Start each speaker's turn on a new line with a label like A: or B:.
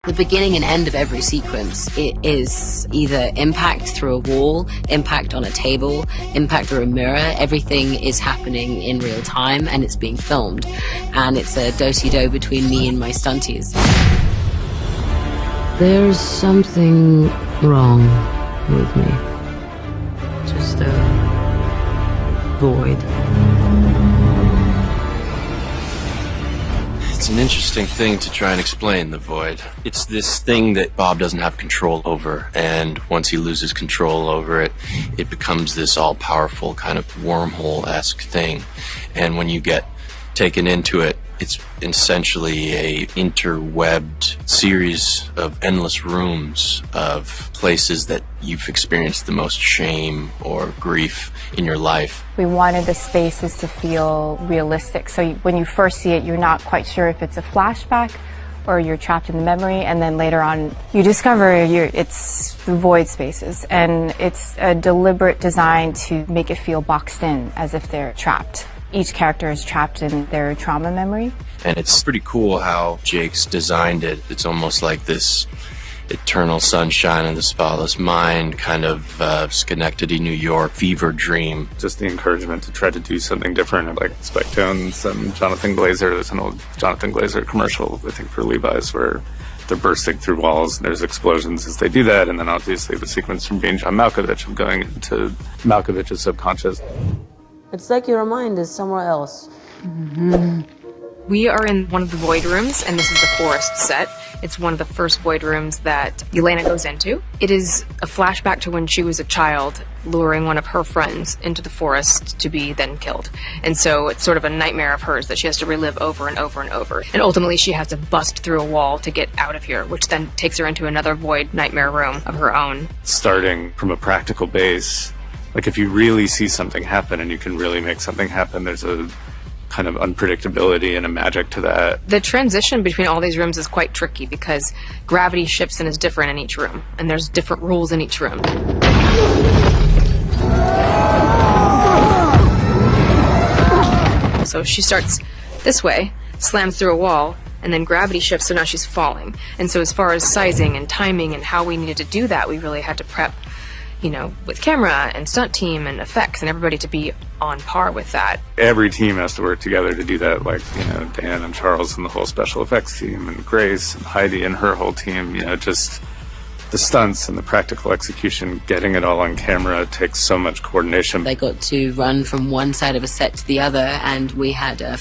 A: The beginning and end of every sequence, it is either impact through a wall, impact on a table, impact through a mirror. Everything is happening in real time and it's being filmed. And it's a do-si-do between me and my stunties. There's something wrong with me. Just a void.
B: It's an interesting thing to try and explain, the void. It's this thing that Bob doesn't have control over, and once he loses control over it, it becomes this all-powerful kind of wormhole-esque thing. And when you get taken into it, it's essentially a interwebbed series of endless rooms of places that you've experienced the most shame or grief in your life.
C: We wanted the spaces to feel realistic, so when you first see it, you're not quite sure if it's a flashback or you're trapped in the memory, and then later on you discover it's the void spaces, and it's a deliberate design to make it feel boxed in, as if they're trapped. Each character is trapped in their trauma memory.
B: And it's pretty cool how Jake's designed it. It's almost like this eternal sunshine of the spotless mind, kind of Schenectady, New York fever dream.
D: Just the encouragement to try to do something different, like Spike Jonze and Jonathan Glazer. There's an old Jonathan Glazer commercial, I think, for Levi's, where they're bursting through walls and there's explosions as they do that, and then obviously the sequence from being John Malkovich of going into Malkovich's subconscious.
E: It's like your mind is somewhere else.
F: Mm-hmm. We are in one of the void rooms, and this is the forest set. It's one of the first void rooms that Elena goes into. It is a flashback to when she was a child, luring one of her friends into the forest to be then killed. And so it's sort of a nightmare of hers that she has to relive over and over and over. And ultimately she has to bust through a wall to get out of here, which then takes her into another void nightmare room of her own.
D: Starting from a practical base, like if you really see something happen and you can really make something happen, there's a kind of unpredictability and a magic to that.
F: The transition between all these rooms is quite tricky because gravity shifts and is different in each room, and there's different rules in each room. So she starts this way, slams through a wall, and then gravity shifts, so now she's falling. And so as far as sizing and timing and how we needed to do that, we really had to prep, you know, with camera and stunt team and effects and everybody to be on par with that.
D: Every team has to work together to do that, like, you know, Dan and Charles and the whole special effects team, and Grace and Heidi and her whole team, you know, just the stunts and the practical execution, getting it all on camera takes so much coordination.
A: They got to run from one side of a set to the other, and we had a